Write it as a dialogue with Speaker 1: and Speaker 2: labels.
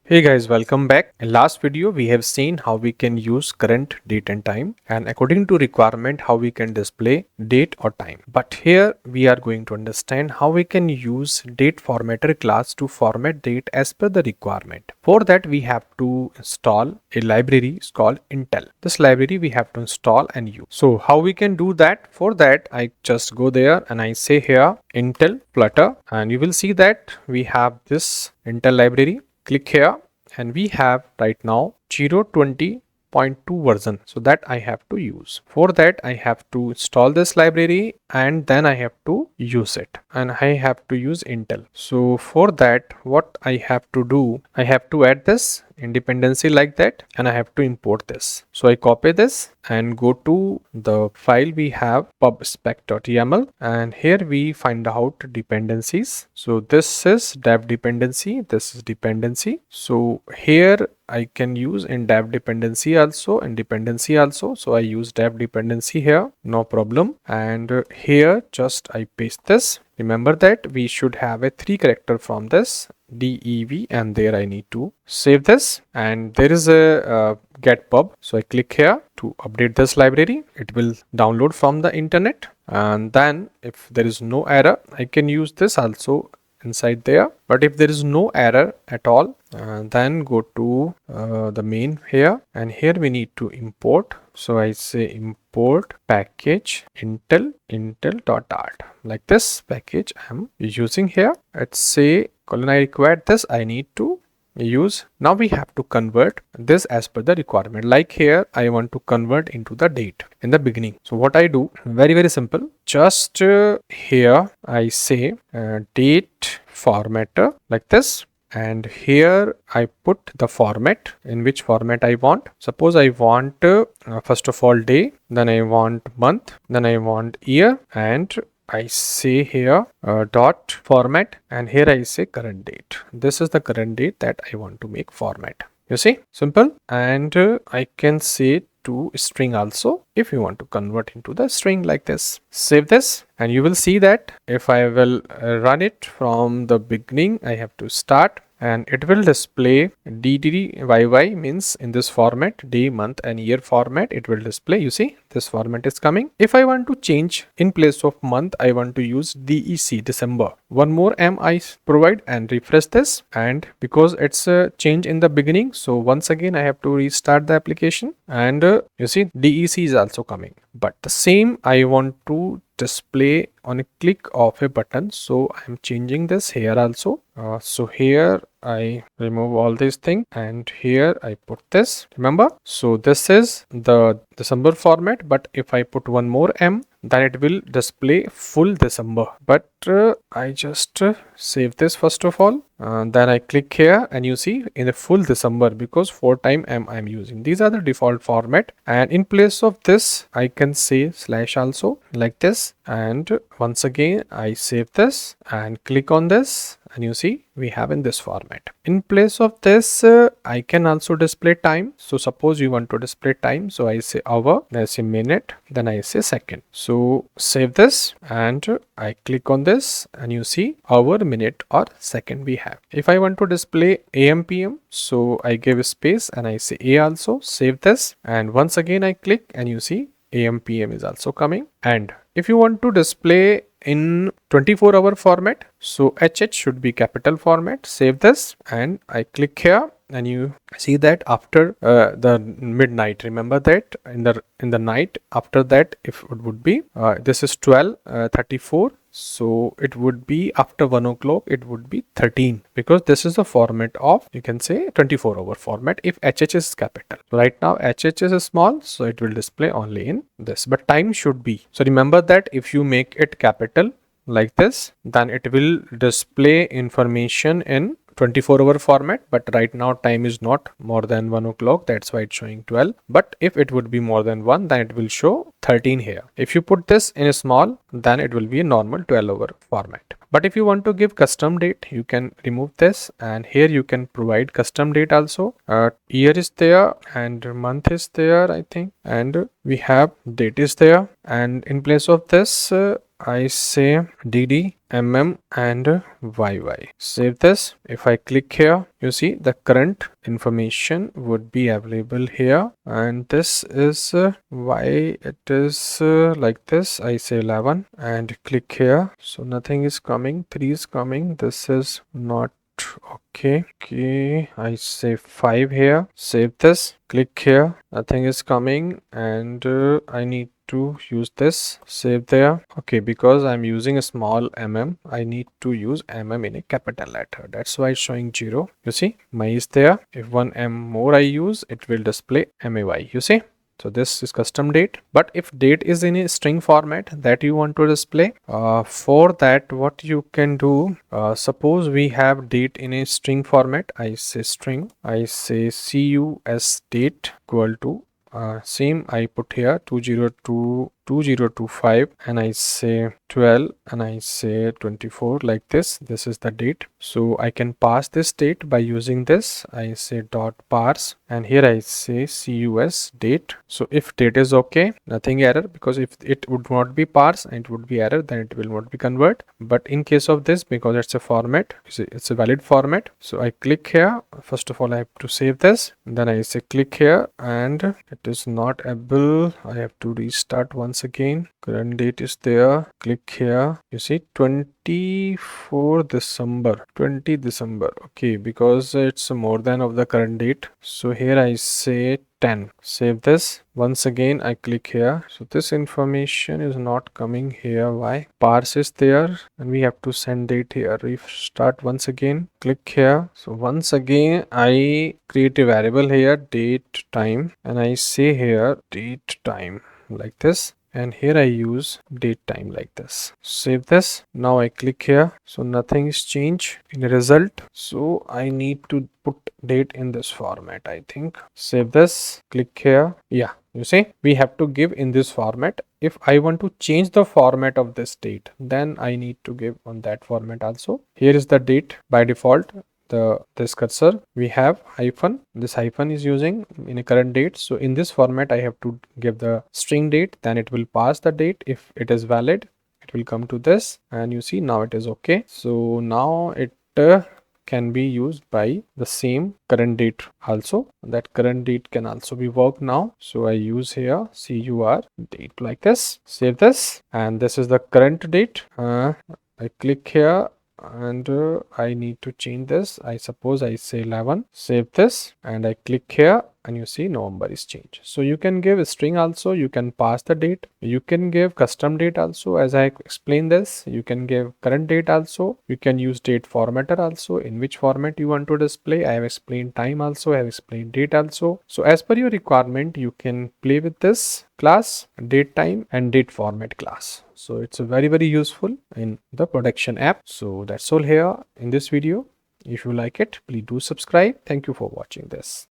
Speaker 1: Hey guys, welcome back. In last video, we have seen how we can use current date and time and according to requirement how we can display date or time. But here we are going to understand how we can use date formatter class to format date as per the requirement. For that we have to install a library called intl. This library we have to install and use. So how we can do that? For that I just go there and I say here intl Flutter and you will see that we have this intl library. Click here and we have right now 0.20.2 version, so that I have to use. For that I have to install this library and then I have to use it and I have to use intl. So for that what I have to do, I have to add this dependency like that and I have to import this. So I copy this and go to the file we have pubspec.yml and here we find out dependencies. So this is dev dependency, this is dependency. So here I can use in dev dependency also and dependency also. So I use dev dependency here, no problem. And here just I paste this. Remember that we should have a 3 character from this dev and there I need to save this and there is a get pub. So I click here to update this library. It will download from the internet and then if there is no error I can use this also inside there. But if there is no error at all then go to the main here and here we need to import. So I say import package intl.dart, like this package I'm using here. Let's say colon I require this, I need to use. Now we have to convert this as per the requirement. Like here I want to convert into the date in the beginning. So what I do, very simple, just here I say date formatter like this and here I put the format, in which format I want. Suppose I want first of all day, then I want month, then I want year and I say here dot format and here I say current date. This is the current date that I want to make format. You see, simple. And I can say to string also if you want to convert into the string like this. Save this and you will see that if I will run it from the beginning, I have to start and it will display DDYY, means in this format, day, month and year format it will display. You see this format is coming. If I want to change, in place of month I want to use DEC, December. One more M I provide and refresh this, and because it's a change in the beginning, so once again I have to restart the application and you see DEC is also coming. But the same I want to display on a click of a button, so I'm changing this here also. So here I remove all these things and here I put this, remember. So this is the December format, but if I put one more M then it will display full December. But I just save this first of all, then I click here and you see in the full December, because 4 time M I'm using. These are the default format and in place of this I can say slash also like this, and once again I save this and click on this and you see we have in this format. In place of this I can also display time. So suppose you want to display time, so I say hour, then I say minute, then I say second. So save this and I click on this and you see hour, minute or second we have. If I want to display AM PM, so I give a space and I say A also. Save this and once again I click and you see AM PM is also coming. And if you want to display in 24-hour format, so HH should be capital format. Save this and I click here and you see that after the midnight, remember that in the night after that, if it would be this is 12:34, so it would be after 1 o'clock it would be 13, because this is the format of, you can say, 24-hour format if HH is capital. Right now HH is small, so it will display only in this, but time should be. So remember that if you make it capital like this, then it will display information in 24-hour format, but right now time is not more than 1 o'clock, that's why it's showing 12. But if it would be more than 1, then it will show 13 here. If you put this in a small, then it will be a normal 12-hour format. But if you want to give custom date, you can remove this and here you can provide custom date also. Year is there and month is there, I think, and we have date is there, and in place of this I say DD mm and yy. Save this. If I click here, you see the current information would be available here, and this is why it is like this. I say 11 and click here, so nothing is coming. 3 is coming. This is not okay. I say 5 here. Save this. Click here. Nothing is coming, and I need to use this. Save there. Okay, because I'm using a small I need to use in a capital letter. That's why it's showing 0. You see, my is there. If one m more I use, it will display may. You see. So this is custom date, but if date is in a string format that you want to display, for that what you can do, suppose we have date in a string format. I say string, I say cus date equal to same I put here 2025 and I say 12 and I say 24 like this. This is the date. So I can pass this date by using this. I say dot parse and here I say cus date. So if date is okay, nothing error, because if it would not be parse and it would be error, then it will not be convert. But in case of this, because it's a format, it's a valid format. So I click here. First of all, I have to save this. Then I say click here and it is not able. I have to restart once again. Current date is there. Click here. You see 24 December. 20 December. Okay, because it's more than of the current date. So here I say 10. Save this. Once again I click here. So this information is not coming here. Why? Parse is there and we have to send date here. Restart once again. Click here. So once again I create a variable here, date time, and I say here date time like this. And here I use date time like this. Save this. Now I click here. So nothing is changed in the result. So I need to put date in this format, I think. Save this. Click here. Yeah. You see, we have to give in this format. If I want to change the format of this date, then I need to give on that format also. Here is the date by default. This cursor we have hyphen. This hyphen is using in a current date. So in this format I have to give the string date, then it will pass the date. If it is valid, it will come to this, and you see now it is okay. So now it can be used by the same current date also. That current date can also be worked now. So I use here cur date like this. Save this, and this is the current date. I click here and I need to change this. I suppose I say 11. Save this and I click here and you see November is changed. So you can give a string also, you can pass the date, you can give custom date also. As I explained this, you can give current date also, you can use date formatter also, in which format you want to display. I have explained time also, I have explained date also. So as per your requirement, you can play with this class, date time and date format class. So it's a very useful in the production app. So that's all here in this video. If you like it, please do subscribe. Thank you for watching this.